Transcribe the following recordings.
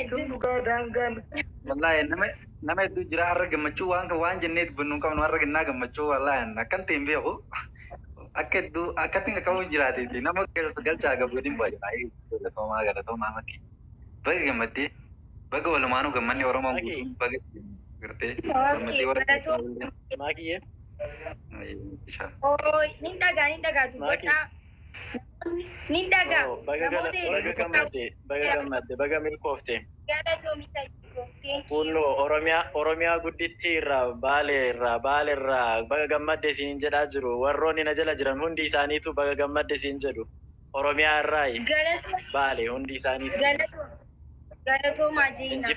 jechuun dhugaa daangaan. Wallahi nama hedduu jira har'a gammachuu waan jenneet bunnu qabnu har'a ginnaa gammachuu wallahi akkan ta'in beeku akka hedduu akkatti qabu jiraateeti nama galchaa gabuutiin baay'ee galatoomaa mati baga gammaddee baga walumaanuu gammanni Oromoon guutuun baga gartee gammaddee warra Maakiyyee. Oh, nin dhagaa dubbadhaa. Nin dhagaa. Baga gammadde baga milkoofte. Galatoomi Kunno Oromiyaa gudditti irraa Baale irraa baga gammadde siin jedhaa jiru. Warroonni na jala jiran hundi isaaniitu baga gammadde siin jedhu. Oromiyaa irraa Baale hundi isaaniitu. Galatoomaa jeena.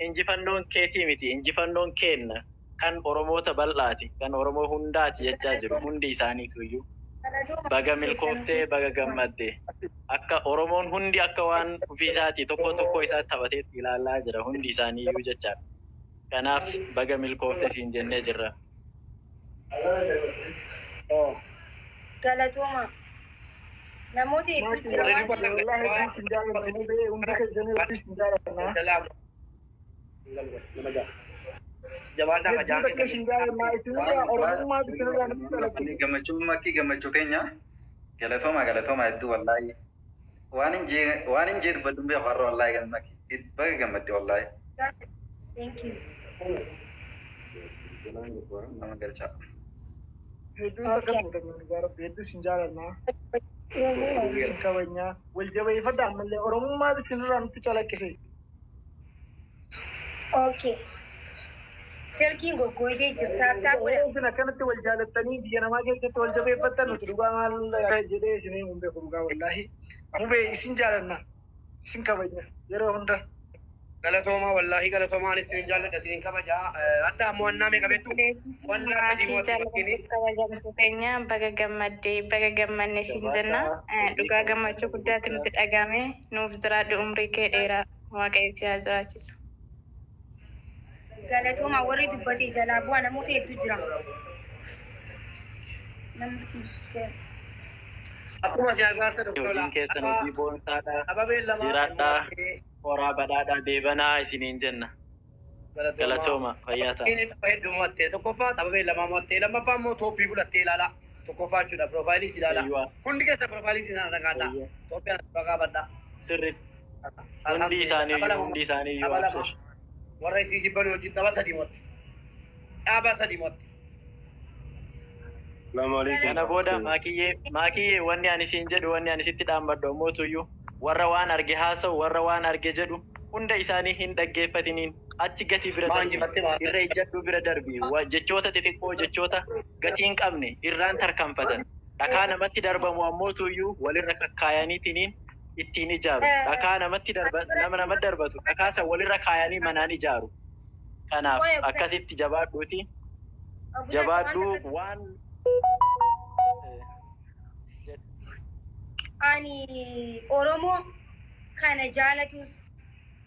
Injifannoon keetii miti. Injifannoon keenna kan Oromoota bal'aati. Kan Oromoo hundaati jechaa jiru. Hundi isaaniitu iyyuu. Baga milkooftee baga gammadde. Akka Oromoon hundi akka waan ofiisaati tokko isaa taphatee ilaalaa jira. Hundi isaanii iyyuu jechaa. Kanaaf baga milkoofte siin jennee jirra. Galatooma. Namoota hedduu jira gammachuu keenya galatooma hedduu wallahi waan hin jeetu badduun beeku har'a wallahi gammaki baga gammadde wallahi. Thank you. Nama galchaa. Hedduu sin jaalannaa. Sin kabajnaa. Wal jabeeffadha ammallee Oromummaa bikinirraa nutti calaqqise. Okay. Silkiin goggooyee jirtaa Isin akkanatti wal jaalattanii biyya namaa keessatti wal jabeeffattan nuti dhugaa maal jedhee isin hin beeku dhugaa wallaahi. Mubee isin jaalanna. Isin kabajna yeroo hunda. Galatoomaa wallaahi galatoomaan isin jaalladha isin kabajaa. Adda ammoo annaa meeqa beektu? Wallaahi sadii mootii fakkiini. Kabajamtuu keenya baga gammaddee baga gammanne siin jenna. Dhugaa gammachuu guddaatti nutti dhagahame nuuf jiraadhu umrii kee dheeraa Waaqayyo si haa jiraachisu. Galatooma warri dubbatee jalaa bu'aa namoota hedduu jira. Akkuma si agarta Hojiin keessan hojii boonsaadhaa. Jiraadhaa. Horaa badhaadhaa deebanaa isiniin jenna. Galatooma fayyaa ta'a. Inni tapha hedduu mo'attee tokkoffaa tapha beellamaa mo'attee lammaffaa immoo tooppii fudhattee ilaala. Tokkoffaa jechuudha piroofaayilii si ilaala. Hundi keessa piroofaayilii si dhagaadha. Itoophiyaan dura qaabadha. Sirriitti. Hundi isaanii iyyuu absuus. Warra isii jibban wajjin tapha sadii mo'atte. Dhaabaa sadii mo'atte. Kana booda maakiyyee wanni ani siin jedhu wanni ani sitti dhaabbadhu ammoo warra waan arge haasa'u warra waan arge jedhu hunda isaanii hin dhaggeeffatiniin achi gatii bira darbi irra ijjadhu bira darbi jechoota xixiqqoo jechoota gatii hin qabne irraan tarkaanfatan dhakaa namatti darbamu ammoo walirra kakkaayaniitiniin ittiin ijaaru dhakaa namatti darbatu dhakaa san walirra kaayanii manaan ijaaru. Kanaaf akkasitti jabaadhuu waan Ani Oromoo kana jaalatus,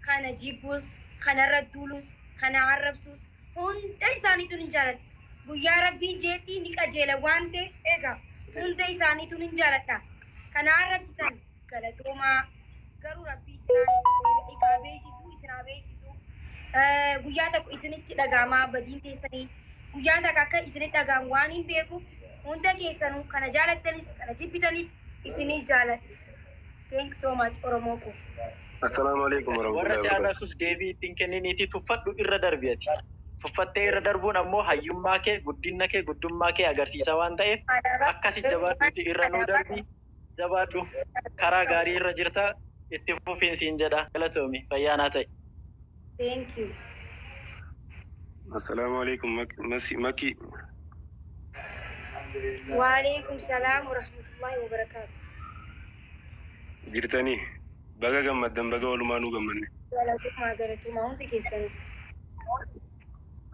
kana jibbus, kana radduulus, kana arrabsus hunda isaaniitu hin jaaladha. Guyyaa Rabbiin jeetti ni qajeela waan ta'eef egaa hunda isaaniitu hin jaaladha. Kana arrabsitan galatoomaa garuu Rabbii isinaa beeksisu isinaa beeksisu. Guyyaa tokko isinitti dhagahamaa badiin teessanii guyyaa takka akka isinitti dhagahamu waan hin beekuuf hunda keessanuu kana jaalattanis kana jibbitanis isinin jaaladha. Thanks so much Oromoo ko. Assalamu alaikum warra si arrabsus deebii ittiin kenniniiti tuffadhu irra darbiati. Tuffattee irra darbuun ammoo hayyummaa kee guddummaa kee agarsiisa waan ta'eef akkasi jabaadhuuti irra nuu darbii jabaadhu karaa gaarii irra jirta itti fufiinsiin jedha galatoomi fayyaanaa ta'e. Thank you. Assalamu alaikum Maki. Wa alaikum salam wa rahmatullahi wa barakatuh. Jirtanii baga gammaddan baga walumaanuu gammanne. Galatuma hundi keessanii.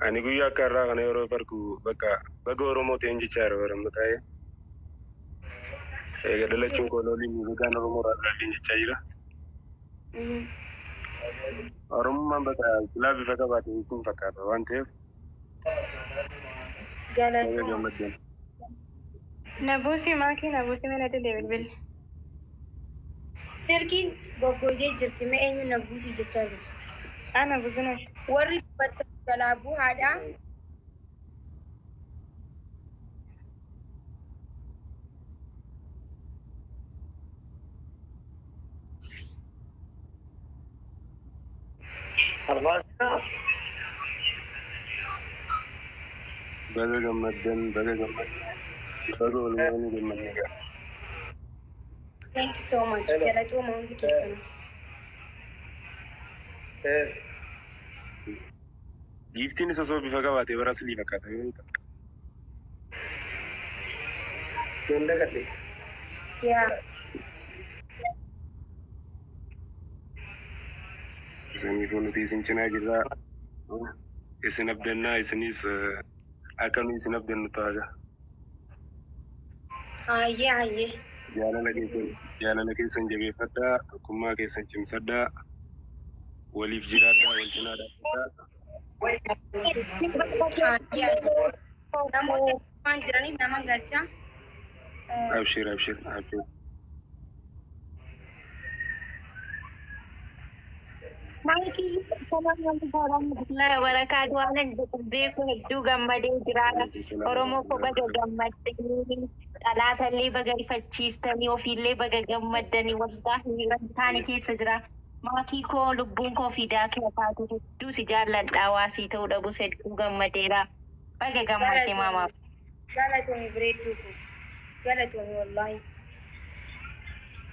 Ani guyyaa akka irraa kana yeroo farku bakka baga Oromoo ta'een jechaa yeroo baramnu taa'ee. Egaa dhalachuun koo looliin bagaan Oromoo irraa jechaa jira. Oromummaan bakka silaa bifa qabaate isin fakkaata waan ta'eef. Galatuma. Nabuusi maakii nabuusi mana dile bilbil. Sirkiin goggoydee jirti mee eenyu na buusii jechaa jiru. Ana buzuna. Warri dubbatta jalaa bu'aadha. Arbaasina. Baga gammaddan baga gammaddan. Baga olmaanii gammaddan. Thank you so much. Galatooma hundi keessan. Giiftiin isa osoo bifa qabaate bara silii fakkaata. Ganda gadhe. Yaa. Isiniif nuti isin cinaa jirra. Isin abdannaa isinis akka nu isin abdannu ta'a. Hayyee. Jaalala keessan jabeeffadhaa, tokkummaa keessan cimsadhaa, waliif jiraadhaa, wal cinaa dhaabbataa. Namoota waan jiraniif nama galchaa. Abshir. Maatii barakaatu waan beeku hedduu gammadee jiraata. Oromoo ko baga gammaddanii dhalaatallee baga ifachiistanii ofiillee baga gammaddanii waldaa hiriiranii keessa jira. Maatii koo lubbuun koo fidaa keessaatu hedduu si jaalladhaa waasii ta'uu dhabus hedduu gammadeera. Baga gammadde maamaa. Galatoomii bareedduu kun. Galatoomii wallaahi.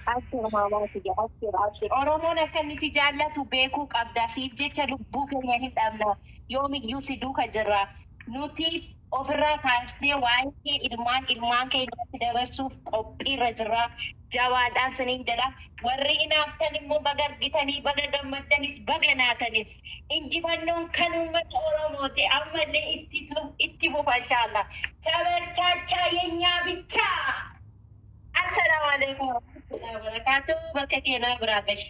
Ashir. Oromoon akka inni si jaallatu beekuu qabda. Siif jecha lubbuu keenya hin dhabna. Yoomiyyuu si duuka jirra. Nutis ofirraa kaasnee waa'ee ilmaan keenyatti dabarsuuf qophiirra jirra. Jawaadhaan siniin jedha. Warri inaaftan immoo baga argitanii baga gammaddanis baga naatanis. Injifannoon kan uummata Oromooti. Ammallee itti fufa inshallah. Tabarchaachaa yeenyaa bichaa. Assalamu alaikum warahmatullahi wabarakatuh. Barka keena biragash.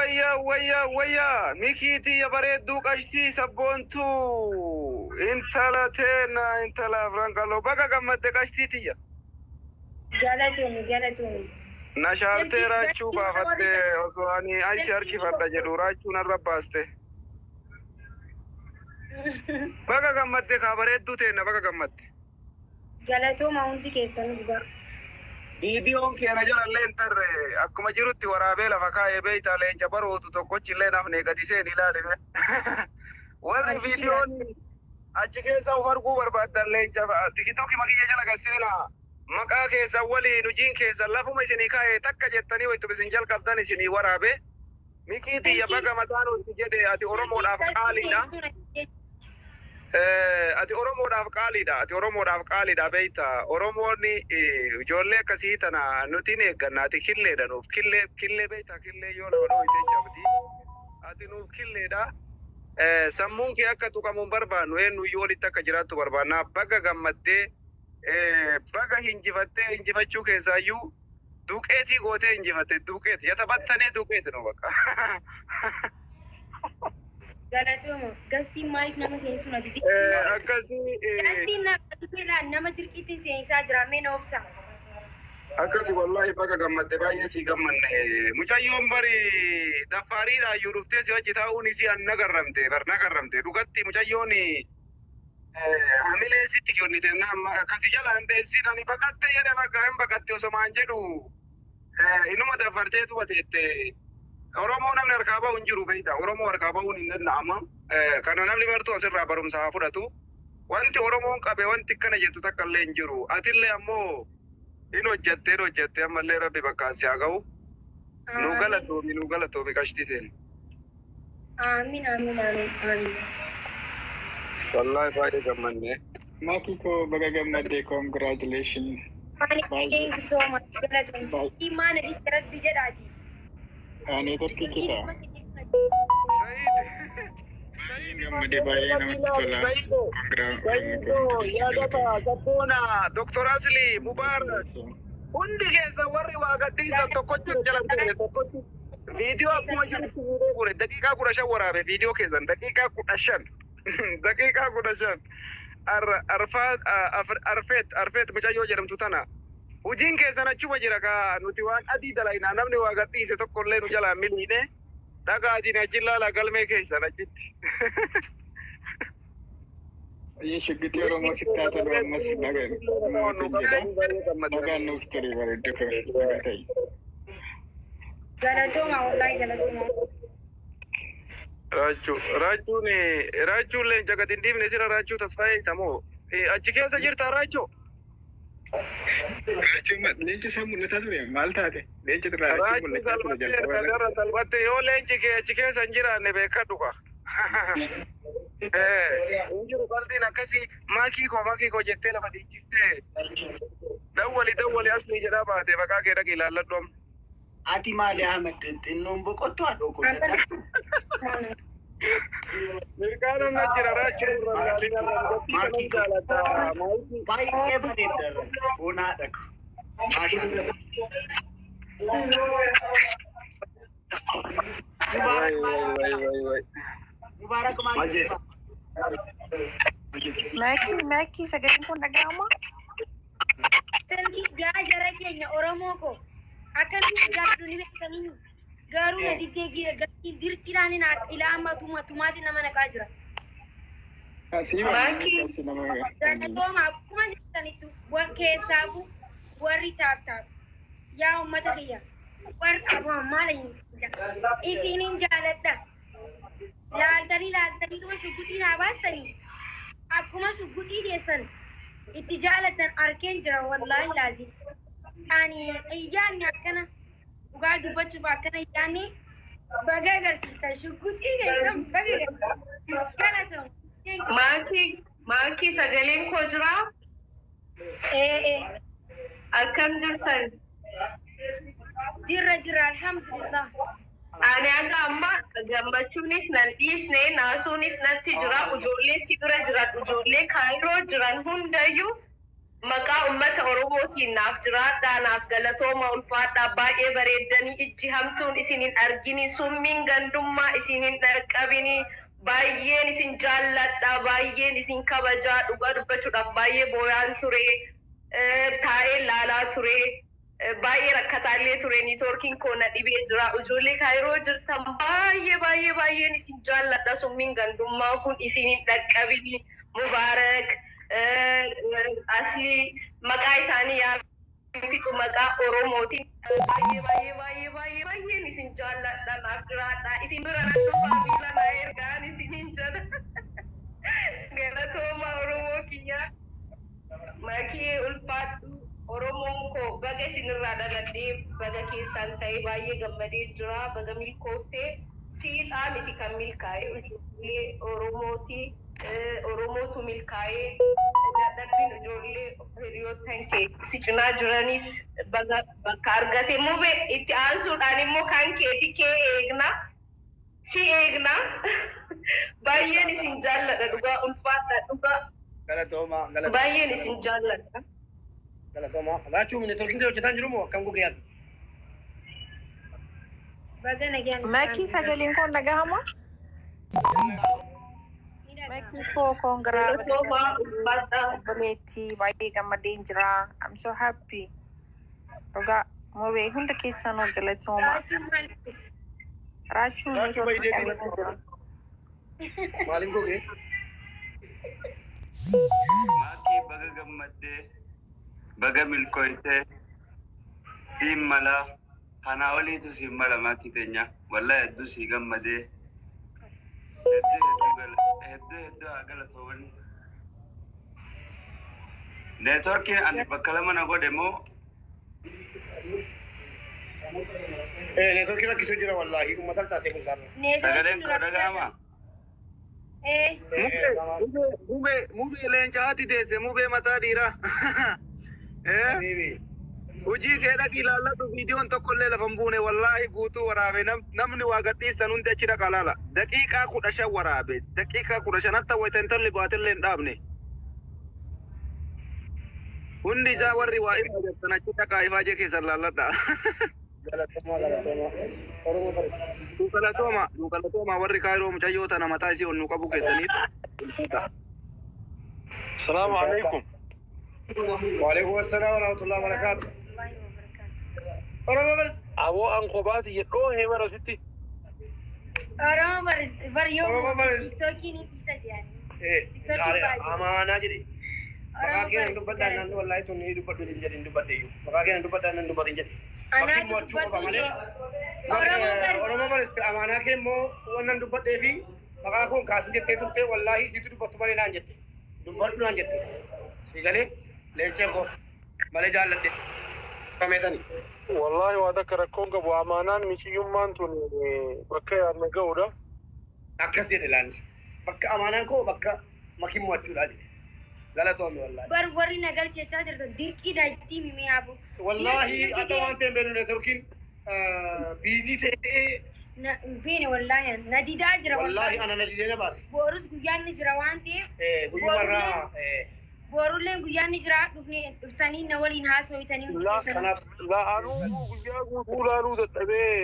Wayya. Mikiiti ya bareedduu qashtii sabboontu. Intala teena intala afran qal'oo baga gammadde qashtiitiyya. Galatoomii. Na shaaltee raachuu baafatte osoo ani aysi harkifadha jedhu raachuu narra baaste. Baga gammadde kaa bareedduu teena baga gammadde. Galatooma hundi keessan dhugaa. Viidiyoon keenya jalallee hin tarre akkuma jirutti waraabee lafa kaa'ee beeytaa leenca barootu tokkochillee nafne gadi seen ilaalime. Warri viidiyoon achi keessa of arguu barbaaddan leenca tikitookii makiyya jala gaseena maqaa keessan waliin hojiin keessan lafuma isinii kaa'ee takka jettanii wayituma isin jalqabdan isinii waraabee mikiiti ya baga mataan hojii jedhe ati Oromoodhaaf qaaliidha. Ati Oromoodhaaf qaaliidha beeyta. Oromoonni ijoollee akkasii tana nuti hin eegganna. Ati killeedha nuuf. Killee beeyta. Killee yoo nama dhooyitee cabdi. Ati nuuf killeedha. Sammuun kee akka tuqamuun barbaannu eenyuyyuu walitti akka jiraattu barbaanna. Baga gammaddee baga hinjifattee hinjifachuu keessaayyuu duqeetii gootee hinjifatte duqeeti. Yatabattanee duqeeti nu bakka. Galatooma. Gastiin maaliif nama seensu na didi? Akkasii. Gastiin nama dirqiitti seensaa jira mee na obsa. Akkasii wallaahi baga gammadde baay'ee sii gammanne. Mucayyoon bari daffaariidha iyyuu dhuftee si wajji taa'uun isii an nagarramte. Dhugatti mucayyoon hamilee sitti kennite akkasii jala hin dheessin ani baqatte jedhe bakka hin baqatte osomaan jedhu inuma daffarteetu bateette. Oromoo namni harkaa bahu hin jiru beekta. Oromoo harkaa bahuun hin danda'ama. Kana namni bartuu asirraa barumsa haa fudhatu. Wanti Oromoon qabe wanti akkana jettu takka illee hin jiru. Atillee ammoo hin hojjette ammallee rabbi bakka si haa ga'u. Nu galatoomi qashtii teen. Amiin. Wallahi baay'ee gammanne. Maatii koo baga gammadde congratulations. Thank you so much. Galatoomsi. Imaana itti rabbi jedhaati. Ani tokko kita. Gammadee baay'ee namatti tola. Yaadata Sabboona Dr. Asli Mubarak hundi keessa warri waa gadhiisan tokkochi jalan tokkochi viidiyoo akkuma jirutti viidiyoo gure daqiiqaa 15 waraabe viidiyoo keessan daqiiqaa 15 arfeet mucayyoo jedhamtu tana. Hojiin keessan achuma jira kaa nuti waan adii dalaynaa namni waa gadhiise tokkollee nu jalaa miliine dhagaatiin achi laala galmee keessan achitti. Shiggitii Oromoo sittaata ammas nagaan nuuf ture bareeddu ta'e. Galatooma wallahi galatooma. Raachuun leenca gadi hin dhiifne sira raachuu tasfaa'ee isa moo achi keessa jirta raachuu? Leenci isaa mul'ataa ture maal taate? Leenci irraa mul'ataa ture jalqaba. Salphatte yoo leenci kee achi keessa hin jiraanne beekadhu kaa. Injiru qalbiin akkasii maakii koo jettee lafa dhiichiftee dawwali asli jedhaa baate baqaa kee dhaqi ilaalladhu amma. Ati maali Ahmed xinnoon boqottu haadhoo kun mirkaana na jira raachuu baay'ee bareeddarra foon haadhaku Mubarak maali Maakii sagaleen kun dhaga'ama? Selki gaa jara keenya Oromoo ko akkamitti gaadhu ni beekanii garuu na diddee dirqiidhaan ilaa tumaati nama naqaa jira. Galatooma akkuma jirtanitti keessaafu warri taataaf yaa uummata kiyya warri qabu maala isiniin jaaladha. Laaltanii tuma shugguxii naa baastanii akkuma shugguxii teessan itti jaalatan arkeen jira wallaahi laazim. Ani iyyaanni akkana dhugaa dubbachuuf akkana iyyaanni baga agarsiistan shugguxii keessan baga galatamu. Maakii sagaleen koo jiraa? Akkam jirtan? Jirra alhamdulillah. Ani aga amma gammachuunis nan dhiisne naasuunis natti jira ijoollee si bira jiran ijoollee kaayiroo jiran hundayyuu maqaa ummata Oromootiin naaf jiraadhaa naaf galatooma ulfaadhaa baay'ee bareeddanii ijji hamtuun isinin argini summiin gandummaa isinin dhaqqabini baay'een isin jaalladhaa baay'een isin kabajaa dhugaa dubbachuudhaaf baay'ee booyaan ture taa'ee laalaa ture. Baay'ee rakkataallee ture niitoorkiin koo na dhibee jira ijoollee kaayiroo jirtan baay'een isin jaalladha summiin gandummaa kun isinin dhaqqabini mubaarak asli maqaa isaanii yaa fixu maqaa Oromootiin baay'een isin jaalladha naaf jiraadha isin bira dhufaa miila na ergaan isinin jala galatooma Oromoo kiyyaa maakii ulfaadhu. Oromoon koo baga isinirraa dhaladhee baga keessaan ta'ee baay'ee gammadee jira baga milkooftee siidhaa miti kan milkaa'ee ijoollee Oromootu milkaa'ee dadhabbiin ijoollee hiriyoottan kee si cinaa jiranis bakka argate mube itti aansuudhaan immoo kan keeti kee eegna si eegna baay'een isin jaalladha dhugaa ulfaadha dhugaa baay'een isin jaalladha. Galatooma laachuu neetworkiin kee hojjetaa jiru moo akkam gugee yaadu? Maakii sagaleen kun dhagahama? Maakii koo kongraatuleetii baay'ee gammadeen jira. I'm so happy. Dhugaa mubee hunda keessanuu galatooma. Raachuun neetworkii qabee jira. Maaliin gugee? Maakii baga gammaddee. Baga milkooytee siin mala kanaa oliitu siin mala maakii teenya wallahi hedduu sii gammadee hedduu haa galatoomani. Neetworkiin ani bakka lama na godhe moo? Neetworkiin rakkisuu jira wallahi uummata taasee kun sagaleen koo dhaga'ama? Mubee leenca haati teesse mubee mataa dhiiraa. Hojii kee dhaqi ilaalladhu viidiyoon tokkollee lafa hin buune wallaahi guutuu waraabe namni waa gadhiistan hundi achi dhaqa laala daqiiqaa 15 waraabe daqiiqaa 15 hatta wayita intalli baatillee hin dhaabne hundi isaa warri waa irra jettan achi dhaqaa ifaa jee keessan laalladha. Galatooma warri kaayiroo mucayyoo tana mataa isii ol nu qabu keessaniif. السلام عليكم. وعليكم السلام ورحمة الله وبركاته. oromoo baris. Aboo an kophaati jedhoo hima rasitti. Oromoo baris bariyoo. Oromoo baris. Tiktookiin isa jedhani. Amaanaa jedhe. Maqaa keenya dubbadhaan nan wallahi tunni dubbadhu hin jedhin dubbadhe iyyuu. Maqaa keenya dubbadhaan nan dubbadhu hin jedhin. Bakki mo'achuu qofa malee. Oromoo baris amaanaa kee immoo wannan dubbadhee fi maqaa koon kaasin jettee turte wallahi siitu dubbattu malee naan jette. Dubbadhu naan jette. Siigalee leencee koo malee jaalladhe. Kameetani. Wallahi waa takka rakkoon qabu amaanaan michiyyummaan tun bakka yaadna ga'uudha. Akkas jedhe laanni. Bakka amaanaan koo bakka makiin mo'achuudha jedhe. Galatoomne wallahi. Bar warri nagalcheechaa jirtan dirqiidha itti mimee abu. Wallahi ata waan ta'e beenu networkiin biizii ta'ee. Beene wallahi na didaa jira wallahi ana na didee na baase. Boorus guyyaan ni jira waan ta'eef. Guyyumarraa. Boorulleen guyyaan ni jira dhuftanii na waliin haasawitanii hojjetan. La'aanuu guyyaa guutuu laaluu dadhabee.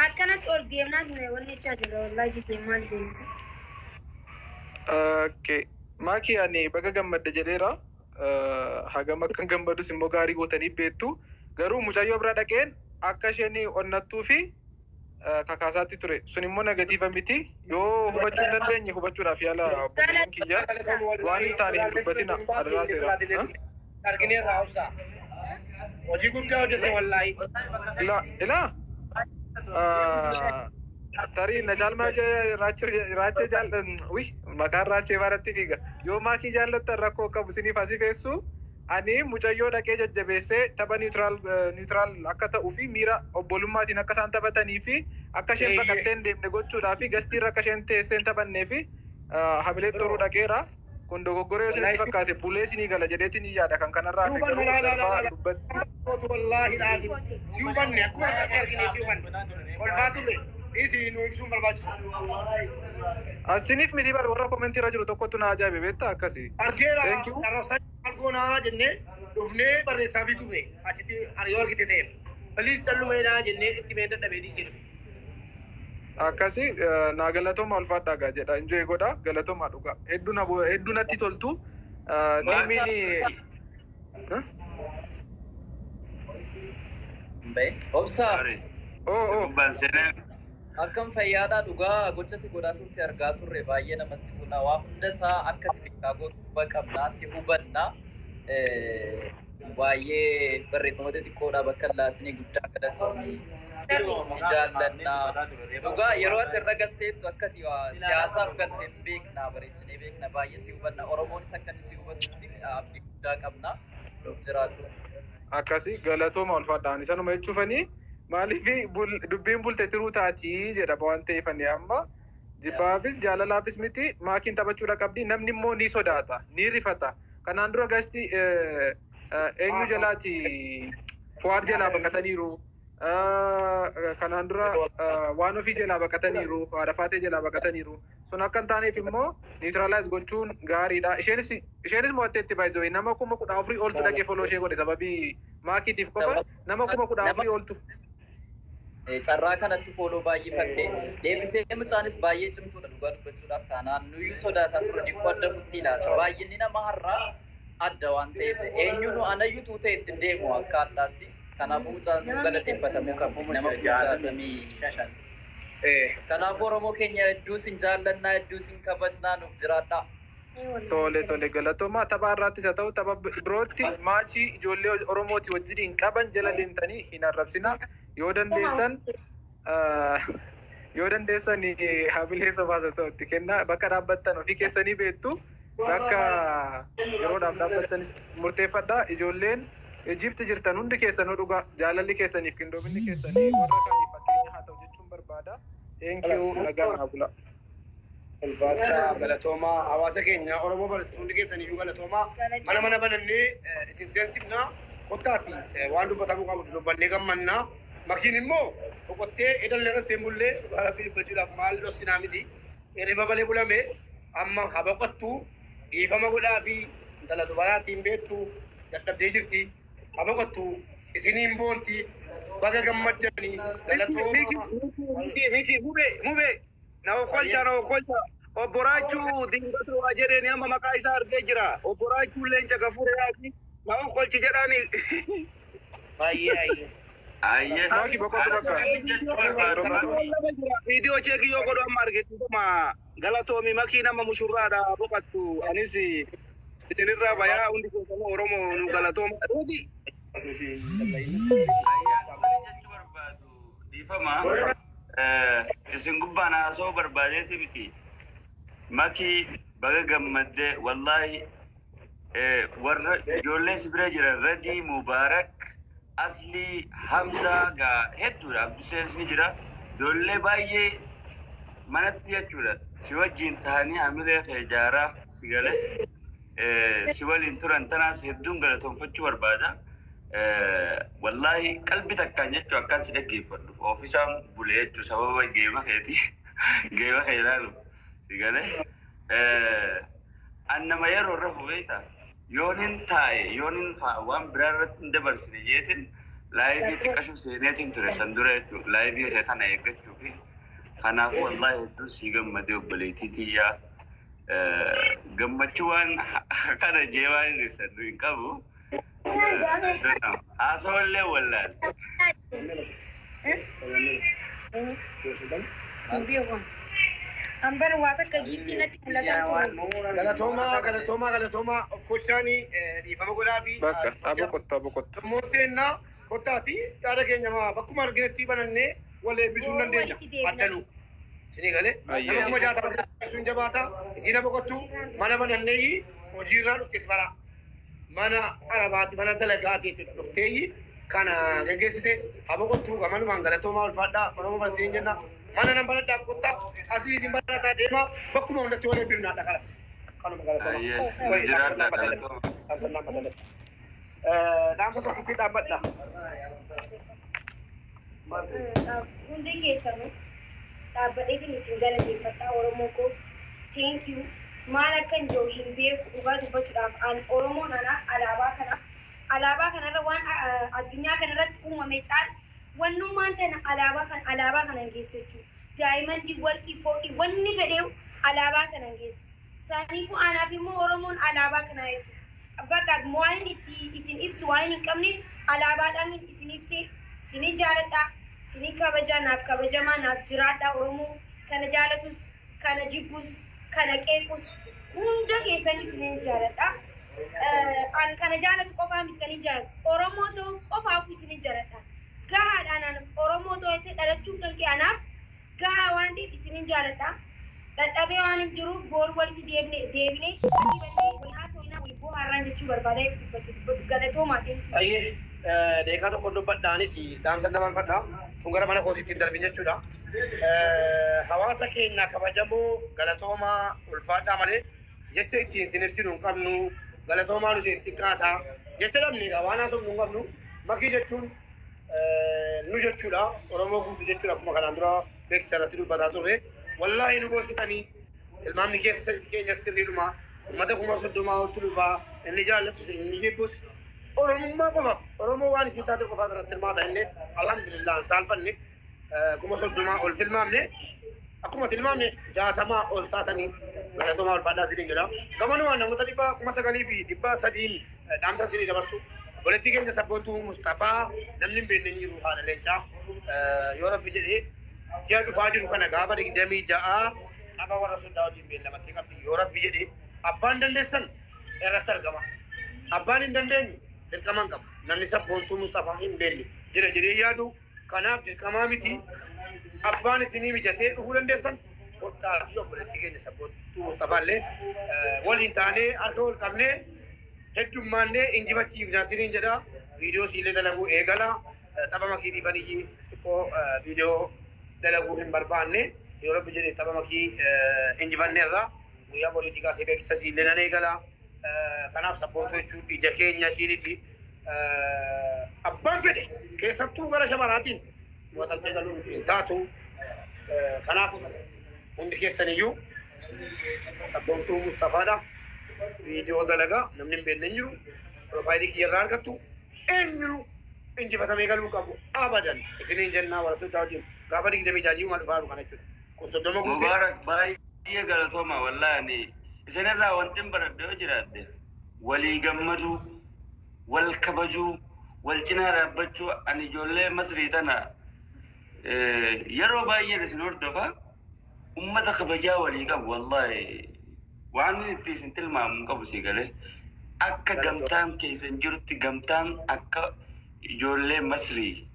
Akkanatti ol deemnaat wanni jechaa jira wallahi jitee maal deemsa. Okay. Maakii ani baga gammadde jedheera. Hagam akkan gammadus immoo gaarii gootanii beektu. Garuu mucayyoo bira dhaqeen akka isheen onnattuu fi kakaasaatti ture. Sun immoo negatiiva miti. Yoo hubachuu hin dandeenye hubachuudhaaf yaala obboleeyyan kiyya. Waan hin taane hin dubbatina adaraa seera. Argineerraa obsaa. Hojii guddaa hojjette wallaahi. Ilaa. Tarii na caalmaa raachee jaallan maqaan raachee baratti fiiga. Yoo maakii jaallattan rakkoo qabu isiniif asii feessu ani mucayyoo dhaqee jajjabeessee tapha niwutiraal akka ta'uu fi miira obbolummaatiin akka isaan taphatanii fi akka isheen baqatteen deemne gochuudhaa fi gastiirra akka isheen teesseen taphannee fi hamilee xuruu dhaqeera. Kun dogoggoree yoo isinitti fakkaate bulee isinii gala jedheetiin ni yaada kan kanarraa fi garuu dubbatti. Wallaahi dhaasi. Si hubanne akkuma akka argine si hubanne. Kolfaa turre. Isi nu ibsuun barbaachisu. Asiniif miti bar warra komentii irra jiru tokkotu na ajaa'ibe beektaa akkasii. Argeera arrabsaa algoonaa jennee dhufnee barreessaa fi turre achitti yoo argite ta'eef. Baliis callumeedhaa jennee itti mee dadhabee dhiisee dhufe. Akkasii naa galatooma ulfaadhaa jedha injoo godha galatooma dhugaa hedduu natti toltu. Obsaa. Banseneen. Akkam fayyaadhaa dhugaa gochatti godhaa turte argaa turre baay'ee namatti tola. Waa hunda isaa akka xixiqqaa gochuudha qabnaa si hubanna. Baay'ee barreeffamoota xiqqoodhaa bakka laatinii guddaa galatoomti. Si jaallannaa. Dhugaa yeroo ati irra galteettu akkati siyaasaaf galteen beekna bareechinee beekna baay'ee si hubanna. Oromoonis akka inni si hubatutti abdii guddaa qabna. Nuuf jiraadhu. Akkasii galatooma ulfaadhaan isanuma jechuufanii. Maaliif dubbiin bulte tiruu taatii jedhama waan ta'eefanii amma jibbaafis jaalalaafis miti maakiin taphachuudha qabdi namni immoo ni sodaata ni rifata kanaan dura gasti eenyu jalaati fuwaar jalaa baqataniiru kanaan dura waan ofii jalaa baqataniiru haadhafaatee jalaa baqataniiru sun akka hin taaneef immoo niwutiraalaayiz gochuun gaariidha isheenis mo'atteetti baay'isawee nama 14,000 oltu dhaqee foloo ishee godhe sababii maakiitiif qofa nama 14,000 oltu. Carraa kanatti fooloo baay'ifatte deebitee mucaanis baay'ee cimtuudha dhugaa dubbachuudhaaf taanaan nuyyuu sodaataa ture dhikkoo adda kutti ilaata baay'inni nama har'aa adda waan ta'eef eenyuun anayyuu tuutee ittiin deemu akka addaatti kanaafuu mucaan nu galateeffatamuu qabu nama 65. Kanaafuu Oromoo keenya hedduu sin jaallannaa hedduu sin kabajnaa nuuf jiraadhaa. Tole galatooma tapha irraattis haa ta'u tapha birootti maachii ijoollee Oromooti wajjiniin qaban jala deemtanii hin arrabsina. Yoo dandeessan hamilee sobaas haa ta'utti kenna bakka dhaabbattan ofii keessanii beektu bakka yeroodhaaf dhaabbattanis murteeffadhaa ijoolleen Ijipti jirtan hundi keessanuu dhugaa jaalalli keessaniif qindoominni keessanii warra kaaniif fakkeenya haa ta'u jechuun barbaada. Teenkiyuu nagaa naa bula. Ulfaata galatoomaa hawaasa keenya Oromoo barsiisuu hundi keessaniyyuu galatoomaa mana banannee isin seensifnaa kottaati waan dubbatamuu qabu dubbannee gammannaa. Makiin immoo boqottee edallee irratti bullee baala fi dubbachuudhaaf maal dhoksinaa miti. Hirriba malee bulame amma haa boqottu dhiifama godhaa fi intala dubaraatiin beektu dadhabdee jirti. Haa boqottu isiniin boonti baga gammaddanii galatoomaa. Miki hubee na okolcha Obboraachuu diingatuu waa jedheen amma maqaa isaa argee jira. Obboraachuu leenca gafure yaati. Nama qolchi jedhani. Baay'ee. Ayyee. Maaki boqotu bakka. Viidiyoo cheekii yoo godhu amma argituma galatoomi makii nama mushurraadha boqattu anis isinirraa bayaa hundi keessan Oromoo nu galatooma. Dhiifama isin gubbaan haasoo barbaadeeti miti. Makii baga gammaddee wallaahi warra ijoollee si bira jira Radii Mubaarak Asli Hamza gaa hedduudha Abduseenis ni jira ijoollee baay'ee manatti jechuudha si wajjin ta'anii hamilee kee jaaraa si galee si waliin turan tanaas hedduun galatoonfachuu barbaada. Wallahi qalbi takkaan jechuu akkaan si dhaggeeffadhu oofisaan bulee jechuu sababa geema keeti geema kee ilaalu si galee annama yeroo irra hubeeta yoonin taa'e yoonin waan biraa irratti hin dabarsine jeetin laayivii xiqqashu seeneetiin ture san dura jechuu laayivii kee kana eeggachuu fi kanaafuu wallahi hedduu sii gammadee obboleettii tiyyaa gammachuu waan kana jee waan hin ibsadhu hin qabu. Asawallee wallaan. Ambar waa takka giiftii natti Galatoomaa Okkolchaani dhiifama godhaa fi tummoo seennaa kottaati yaada keenya bakkuma arginetti banannee wal eebbisuu hin dandeenya addanuu. Isinii galee nama kuma jaatama sun jabaata isiina boqottu mana banannee hojiirraa dhuftes bara. Mana arabaati mana dalagaati dhufteeyi kana gaggeessite aboqottu gamanumaan galatoomaa ulfaadhaa Oromoo barsiisin jenna mana nan baladhaa boqottaa asii isin barataa deema bakkuma hundatti wal eebbifnaadha kalas kanuma galatoomaa dhaamsa tokkitti dhaabbadha. Hundi keessanuu dhaabbadheetiin isin galateeffadhaa Oromoo koo thank you. Maal akkan jiru hin beeku dhugaa dubbachuudhaaf an Oromoon alaabaa kanarra waan addunyaa kanarratti uumame caala wannummaan tana alaabaa kanan geessu jechuudha. Daa'imman warqii fooqii wanni fedhee alaabaa kanan geessu. Saniifuu anaaf immoo Oromoon alaabaa kanaa jechuudha. Bakka waan itti isin ibsu waan hin qabneef alaabaadhaan isin ibsee isin jaaladhaa isin kabajaa naaf kabajamaa naaf jiraadhaa Oromoo kana jaalatus kana jibbus. Kana qeequs hunda keessan isinin jaaladha. An kana jaalatu qofaa miti kan hin jaalatu. Oromoo ta'u qofaaf isinin jaaladha. Gahaadhaan Oromoo ta'u itti dhalachuun kan kee anaaf gahaa waan ta'eef isinin jaaladha. Dadhabee waan hin jiruuf boru walitti deebinee wal haasofnaa wal bohaarraan jechuu barbaada dubbatu galatoomatiin. Ayyee deekaa tokko dubbadhaanis dhaamsa dabarfadha. Kun gara mana kootiitti hin darbin jechuudha. Hawaasa keenya kabajamoo galatoomaa ulfaadhaa malee jecha ittiin sin ibsinu hin qabnu galatoomaa nu isheen xiqqaataa jecha dhabne waan haasofnu hin qabnu makii jechuun nu jechuudha Oromoo guutuu jechuudha akkuma kanaan dura beeksisa irratti dubbataa turre wallaahi nu goositanii ilmaamni keenya sirriidhuma uummata kuma 30 oltu dhufaa inni jaallatu inni jibbus Oromummaa qofaaf Oromoo waan isin taate qofaaf irratti hirmaata inni alhamdulillah saalfanne kuma 30 ol tilmaamne akkuma tilmaamne 60 ol taatanii galatoomaa ulfaadhaa isiniin jedha. Gamanumaan namoota 9,300 dhaamsa isinii dabarsu. Walitti keenya sabboontuu Mustafaa namni hin beekne hin jiru haadha leencaa yoo rabbi jedhee ji'a dhufaa jiru kana gaafa 26 qaba warra soddaa wajjin beellamatti qabdi yoo rabbi jedhee abbaan dandeessan irratti argama. Abbaan hin dandeenye dirqaman qaba. Namni sabboontuu Mustafaa hin beekne jira jedhee yaadu kanaaf dirqamaa miti abbaan isinii mijatee dhufuu dandeessan kottaatii obboleettii keenya sabboontuu Mustafaallee waliin taanee harka wal qabnee heddummaannee injifachiifna isiniin jedha. Viidiyoo siilee dalaguu eegala tapha makii dhiifanii xiqqoo viidiyoo dalaguu hin barbaanne yoo rabbi jedhee tapha makii injifanneerra guyyaa booliitii kaasee beeksisa siilee nan eegala. Kanaaf sabboontuu jechuun ija keenya isiinis abbaan fedhe keessattuu gara shamaraatiin mootamtee galuun hin taatu. Kanaaf hundi keessaniyyuu sabboontuu Mustafaadha. Viidiyoo dalagaa namni hin beekne hin jiru. Piroofaayilii kiyyarraa argattu eenyuu injifatamee galuu qabu abadan isiniin jennaa warra soddaa wajjin gaafa 26 dhufaa jiru kana jechuudha. Kun 30 guutee. Mubaarak baay'ee galatooma wallahi isinirraa wanti baradhee jiraadde walii gammaduu wal kabajuu wal cinaa dhaabbachuu ani ijoollee Masrii tana yeroo baay'ee isin hordofa ummata kabajaa walii qabu wallahi waan itti isin tilmaamu qabu si galee akka gamtaan keessan jirutti gamtaan akka ijoollee Masrii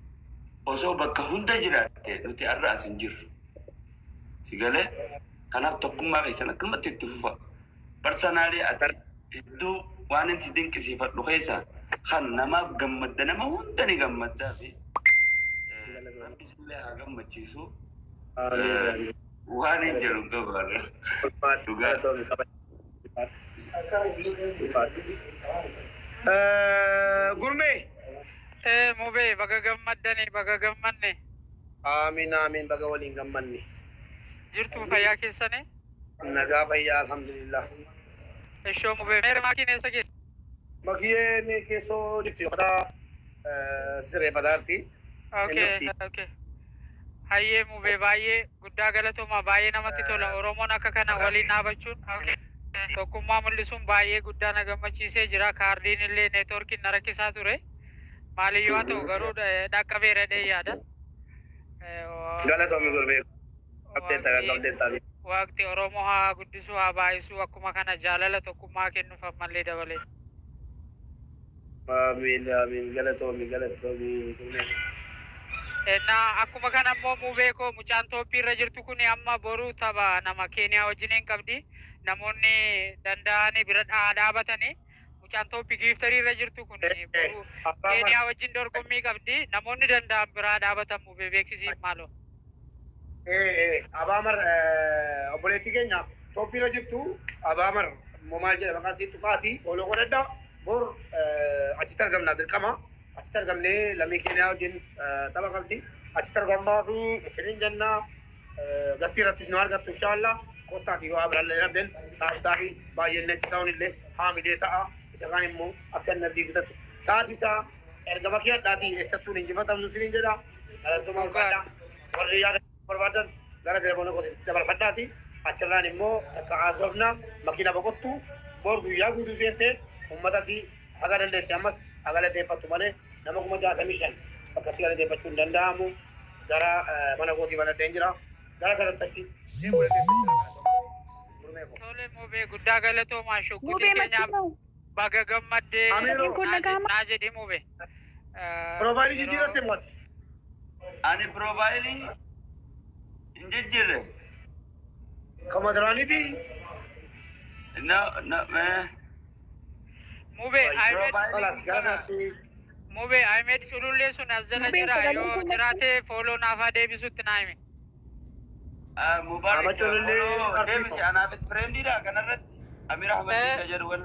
osoo bakka hunda jiraatte nuti har'a asin jirru si galee kanaaf tokkummaa keessan akkumatti itti fufa personaalii ati hedduu waan inti dinqisiifadhu keessa kan namaaf gammadda nama hunda ni gammaddaa fi rabbisillee haa gammachiisu waan hin jedhu gabaadha dhugaa gurme mube baga gammaddani baga gammanne amiin amiin baga waliin gammanne jirtu fayyaa keessani nagaa fayyaa alhamdulillah Esho mube mere maakiin eessa keessa makiin keessoo dikti kota siree fadaarti okay hayyee mube baay'ee guddaa galatooma baay'ee namatti tola Oromoon akka kana waliin dhaabachuun tokkummaa mul'isuun baay'ee guddaa na gammachiisee jira kaardiin illee neetworkiin na rakkisaa ture maaliyyuu haa ta'u garuu dhaqqabeera dhee yaada galatoomi gurbee waqti Oromoo haa guddisuu haa baay'isuu akkuma kana jaalala tokkummaa kennuuf ammallee dabalee. Amiin amiin galatoomi gurbee. Akkuma kana immoo mubee koo mucaan toophii irra jirtu kun amma boruu tapha nama Keeniyaa wajjiniin qabdi namoonni danda'anii bira dhaabatanii mucaan toophii giiftarii irra jirtu kun boruu Keeniyaa wajjin dorgommii qabdi namoonni danda'an biraa dhaabatan mubee beeksisiif maaloo. Abaamar obboleetti keenya toophii irra jirtu Abaamar maal jedhama maqaan isii tuqaati ooloo godhadha bor achitti argamna dirqama achitti argamnee lammii Keeniyaa wajjin tapha qabdi achitti argamnaa fi isiniin jennaa gastii irrattis nu argattu inshaallah kottaati yoo abirallee labden taasisaa fi baay'een achi ta'uun illee haamilee ta'a isa kaan immoo akka inni abdii bitatu taasisaa ergama kee adhaatii eessattuun injifatamnu isiniin jedha galatoomaa ulfaadha warri yaada barbaadan gara telefoona kooti dabalfadhaati achirraan immoo takka haasofna makiina boqottu bor guyyaa guutuu seentee uummatasi haga dandeesse ammas haga lateeffattu malee nama 65 bakkatti lateeffachuu hin danda'amu gara mana kootii banadheen jira gara sanatti achi deemuu dandeesse. Tole mubee guddaa galatoomaa shukkutii keenyaaf baga gammaddee naa jedhi mubee. Piroofaayilii jijjiiratte mooti. Ani piroofaayilii Injijjirre. Kama duraaniiti. Mube Ahmed Sulullee sun as jala jira yoo jiraate fooloo naafaa deebisutti naa hime. Mubarak fooloo deebisi anaafit firendiidha kanarratti Amir Ahmed jedhu wal.